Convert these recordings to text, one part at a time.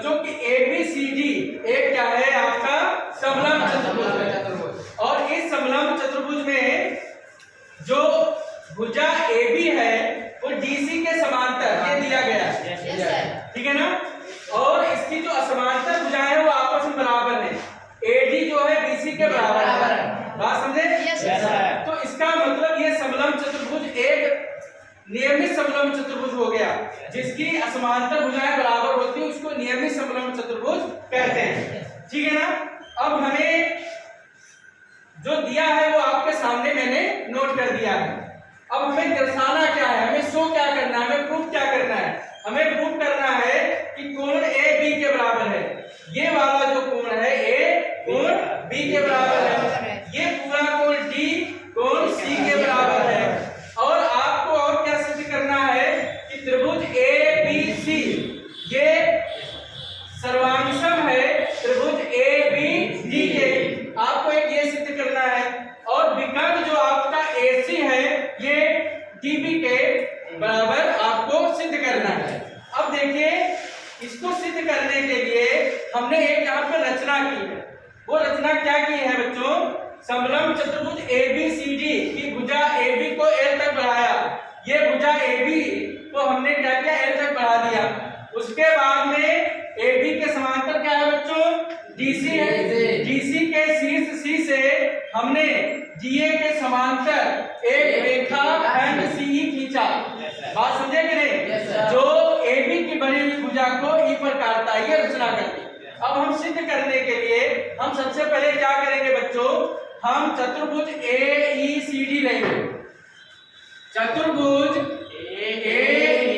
बच्चों की ABCD एक क्या है आपका समलंब चतुर्भुज है। और इस समलंब चतुर्भुज में जो भुजा AB है वो DC के समांतर ये दिया गया है, ठीक है ना। और इसकी जो असमांतर भुजाएं हैं वो आपस में बराबर है। AD जो है BC के बराबर है, बात समझे? तो इसका मतलब ये समलंब चतुर्भुज एक नियमित समलंब चतुर्भुज हो गया, जिसकी असमांतर भुजाएं बराबर होती है उसको नियमित समलंब चतुर्भुज कहते हैं, ठीक है ना। अब हमें जो दिया है वो आपके सामने मैंने नोट कर दिया है। अब हमें दर्शाना क्या है, हमें शो क्या करना है, हमें प्रूफ क्या करना है? हमें प्रूफ करना है कि कोण AB के बराबर है। ये वाला जो कोण है A कोण B के बराबर है, ये पूरा कोण D कोण C के बराबर है। और आपको और क्या सिद्ध करना है कि त्रिभुज ABC ये सर्वांगसम है त्रिभुज ABD के, आपको एक ये सिद्ध करना है। और विकर्ण जो आपका AC है ये DB के बराबर आपको सिद्ध करना है। अब देखिए इसको सिद्ध करने के लिए हमने एक यहाँ पर रचना की है। वो रचना क्या की है बच्चों? समलंब चतुर्भुज ABCD की भुजा AB को L तक बढ़ाया। ये भुजा AB को हमने क्या किया? L तक बढ़ा दिया। उसके बाद में AB के समांतर क्या है बच्चों? DC है। DC के शीर्ष C से हमने DA के समांतर एक रेखा खंड CE खींचा। बात समझे कि नहीं? जो AB की बनी हुई भुजा को E पर काटता है, ये रचना करती है। अब हम सिद्ध करने के लिए हम सबसे पहले क्या करेंगे बच्चों? हम चतुर्भुज AECD लेंगे। चतुर्भुज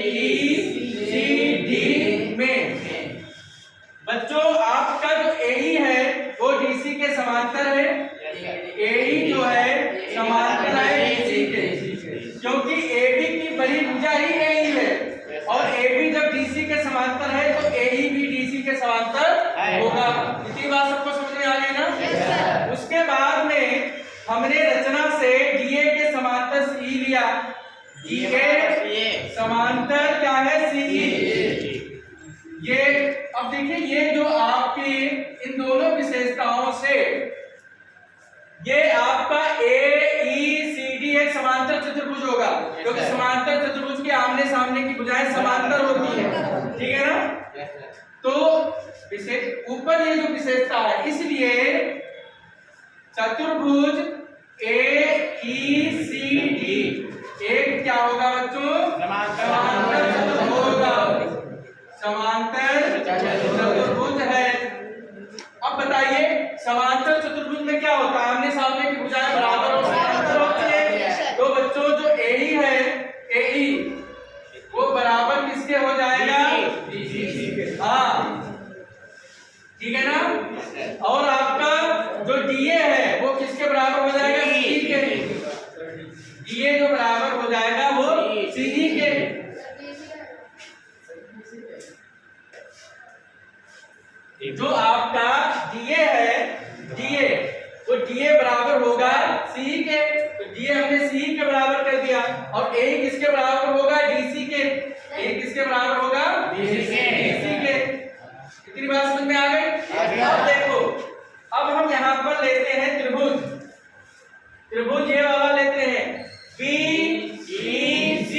AECD में बच्चों आपका जो AE है वो DC के समांतर है। AE जो है समांतर है DC के, क्योंकि AB की बड़ी भुजा ही AE है। और AB जब DC के समांतर है तो AE भी DC के समांतर होगा। इतनी बात सबको समझ में आ गई ना? उसके बाद में हमने रचना से DA के समांतर CE लिया। DA समांतर क्या है? CE। ये अब देखिए ये जो आपकी इन दोनों विशेषताओं से ये आपका AECD एक समांतर चतुर्भुज होगा, क्योंकि समांतर चतुर्भुज के आमने सामने की भुजाएं समांतर होती है, ठीक है ना। तो ऊपर ये जो विशेषता है, इसलिए चतुर्भुज AECD एक क्या होगा बच्चों? समांतर चतुर्भुज होगा। समांतर चतुर्भुज है। अब बताइए समांतर चतुर्भुज में क्या होता है? आमने सामने की भुजाएं बराबर और समांतर होती है। तो बच्चों जो AE है, AE वो बराबर किसके हो जाएगा? हाँ, ठीक है ना। और आपका जो DA है वो किसके बराबर हो जाएगा? CE के। DA जो बराबर हो जाएगा वो CE के। जो आपका DA है, DA वो DA बराबर होगा CE के, तो DA हमने CE के बराबर कर दिया। और AE किसके बराबर होगा? DC के। AE किसके बराबर होगा? DC के। इतनी बात समझ में आ गई? अब देखो, अब हम यहाँ पर लेते हैं त्रिभुज। त्रिभुज ये वाला लेते हैं BEC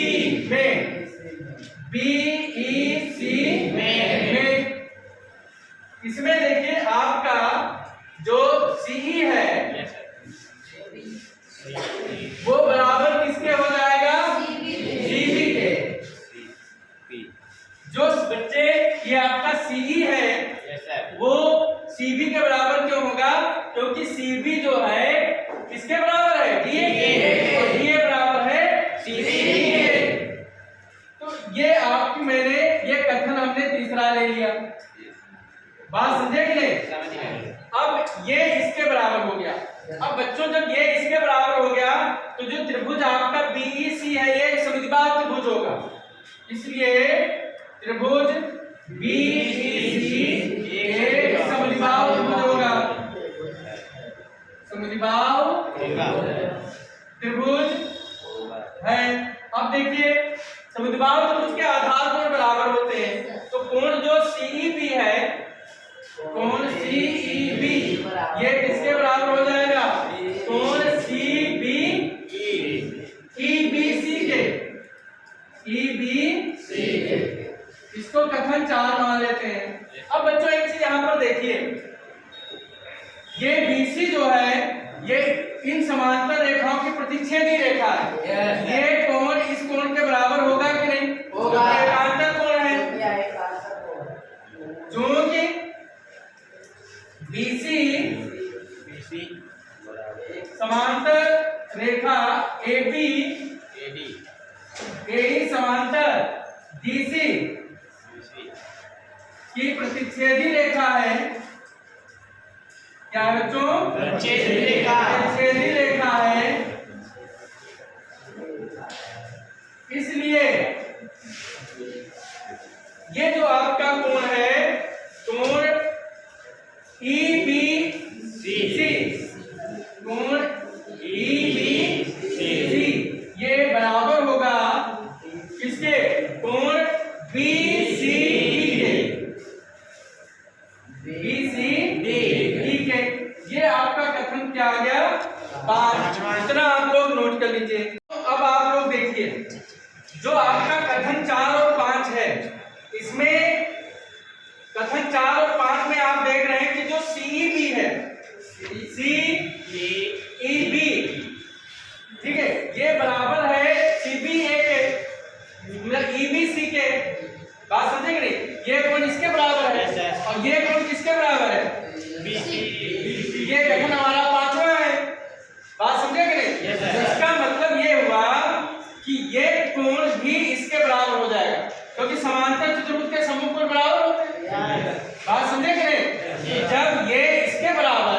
में, BEC में इसमें देखिए आपका जो CE है वो बराबर किसके हो जाएगा? CB के। जो बच्चे ये आपका CE है वो CB के बराबर क्यों होगा? क्योंकि CB जो है किसके बराबर है? DA के। और DA बराबर है CB के। तो ये आपकी मैंने ये कथन हमने तीसरा ले लिया। बात समझे कि नहीं? अब ये इसके बराबर हो गया। अब बच्चों जब ये इसके बराबर हो गया तो जो त्रिभुज आपका BEC है ये समद्विबाहु त्रिभुज होगा। इसलिए त्रिभुज BEC एक समद्विबाहु त्रिभुज होगा। समद्विबाहु त्रिभुज है। अब देखिए समद्विबाहु त्रिभुज के आधार कोण बराबर होते हैं, तो कोण जो सीईबी है, कोण सीईबी ये किसके बराबर हो जाएगा? कोण सीबी ईबीसी के, ईबीसी के। इसको कथन 4 मान लेते हैं। अब बच्चों एक चीज यहाँ पर देखिए, ये बीसी जो है ये इन समांतर रेखाओं की प्रतिच्छेदी रेखा है। ये कोण इस कोण के बराबर होगा कि नहीं? होगा। एकांतर कोण है, जो कि बीसी समांतर रेखा एबी एडी समांतर डीसी की प्रतिच्छेदी रेखा है। क्या बच्चों? प्रतिच्छेदी रेखा है। इसलिए ये जो आपका कोण है, कोण ईबीसी, कोण ईबीसी ये बराबर होगा किसके? कोण बीसीडी के, बीसीडी के। ये आपका कथन क्या आ गया? 5। इतना आप लोग नोट कर लीजिए। अब आप लोग देखिए, जो आपका कथन 4 और 5 है, इसमें कथन 4 और 5 में आप देख रहे हैं कि जो सीईबी है, सीईबी ठीक है, ये बराबर है सीबीए के, मतलब ईबीसी के। बात समझे कि नहीं? ये कोण इसके बराबर है और ये कोण किसके बराबर है? ये कथन हमारा 5वां है। बात समझे कि नहीं? इसका मतलब ये हुआ कि ये कोण भी इसके बराबर हो जाएगा, क्योंकि समांतर चतुर्भुज के समूह कोण बराबर होते हैं। बात समझे कि नहीं? जब ये इसके बराबर,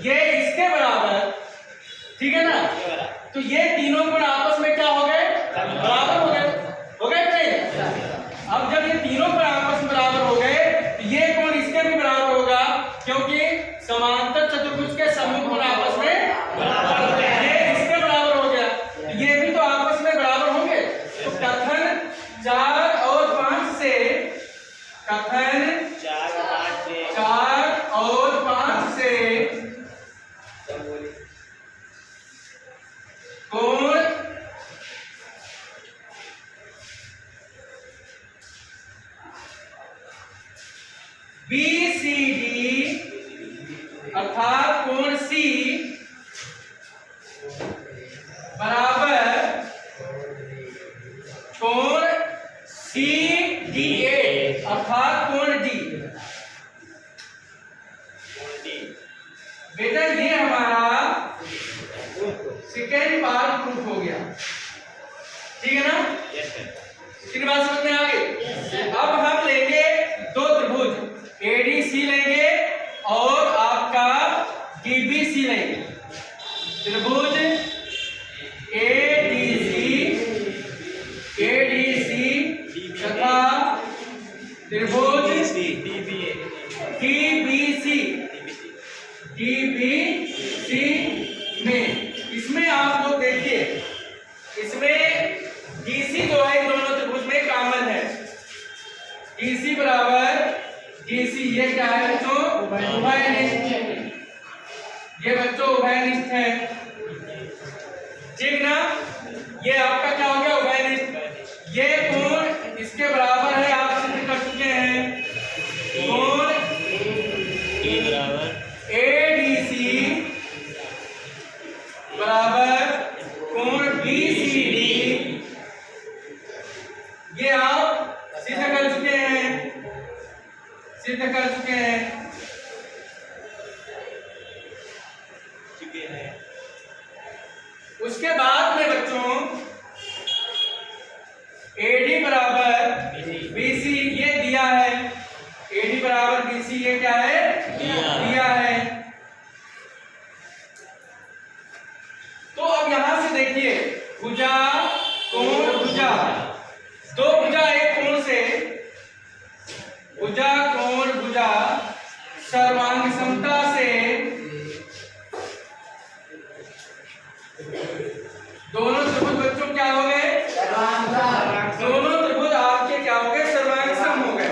ये इसके बराबर, ठीक है ना, तो ये तीनों कोण आपस में क्या हो गए? बराबर हो गए। हो गए कि नहीं? अब जब ये तीनों कोण आपस में बराबर हो गए, तो ये कोण इसके भी बराबर होगा, क्योंकि समांतर चतुर्भुज के समूह कोण आपस में बराबर हो गए। ये इसके बराबर हो गया, ये भी तो आपस में बराबर होंगे। तो कथन 4 और 5 से, कथन 4 और 5 से कोण बीसीडी अर्थात कोण सी बराबर कोण सीडीए अर्थात कोण डी। बेटा ये हमारा सेकेंड पार्ट प्रूफ हो गया, ठीक है ना? ठीक बात समझ में आ गई? अब हम लेंगे 2 त्रिभुज, एडीसी लेंगे और आपका डीबीसी लेंगे। त्रिभुज एडीसी तथा त्रिभुज डीबीसी में, इसमें आप लोग देखिए, इसमें डीसी जो है इन दोनों त्रिभुज में कॉमन है। डीसी बराबर डीसी, ये क्या है बच्चों? उभयनिष्ठ। ये बच्चों उभयनिष्ठ है, ठीक ना? ये आपका क्या हो गया? उभयनिष्ठ। ये कोण इसके बराबर है, आप सिद्ध कर चुके हैं। कोण एडीसी बराबर कोण बीसीडी, ये आप सिद्ध कर चुके हैं, सिद्ध कर चुके हैं। उसके बाद में बच्चों एडी बराबर बीसी ये दिया है, एडी बराबर बीसी ये क्या है? दिया है। तो अब यहां से देखिए, भुजा कोण भुजा, 2 भुजा एक कोण से, भुजा कोण भुजा सर्वांग समता से दोनों त्रिभुज बच्चों क्या हो गए? दोनों त्रिभुज आपके क्या हो गए? सर्वांग सम हो गए।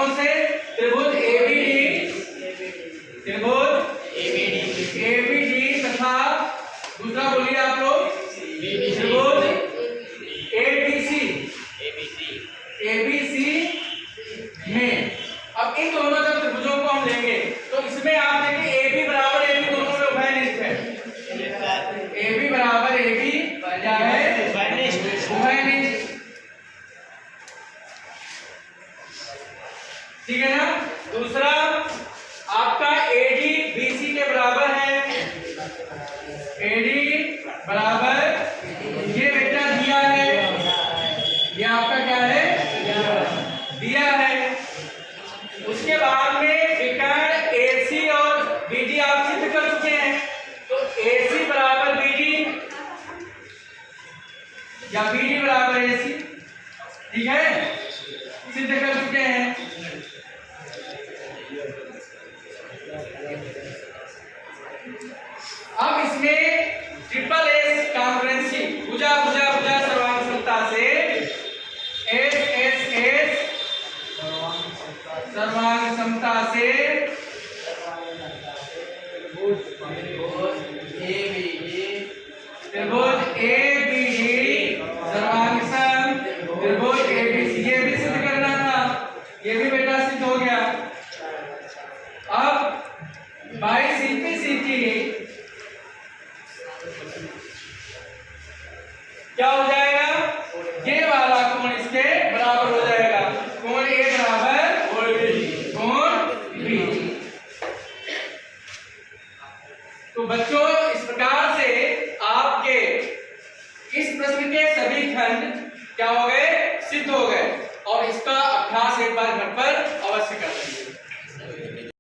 कौन से? त्रिभुज एबीडी तथा दूसरा बोलिए आप लोग त्रिभुज एबीसी में। अब इन दोनों जब त्रिभुजों को हम लेंगे तो इसमें आप देखिए AB बराबर AB दोनों में उभयनिष्ठ है। AB बराबर AB क्या है? उभयनिष्ठ। ठीक है ना। दूसरा आपका AD BC के बराबर है। AD बराबर ये वेक्टर दिया है, ये आपका क्या है? दिया है। उसके बाद में विकर्ण AC और BD आप सिद्ध कर चुके हैं, तो AC बराबर BD या BD बराबर AC, ठीक है, सिद्ध कर चुके हैं। अब इसमें ट्रिपल एस कॉन्फ्रेंसी भुजा भुजा भुजा सर्वांग समता से एस एस एस सर्वांग समता से त्रिभुज एबीडी सर्वांग सम त्रिभुज एबीसी, ये भी सिद्ध करना था, ये भी बेटा सिद्ध हो गया। अब बाई सिंप्लिसिटी क्या हो जाएगा? ये वाला कोण इसके बराबर हो जाएगा, कोण ए बराबर कोण बी। तो बच्चों इस प्रकार से आपके इस प्रश्न के सभी खंड क्या हो गए? सिद्ध हो गए। और इसका अभ्यास एक बार घर पर अवश्य कर लेंगे।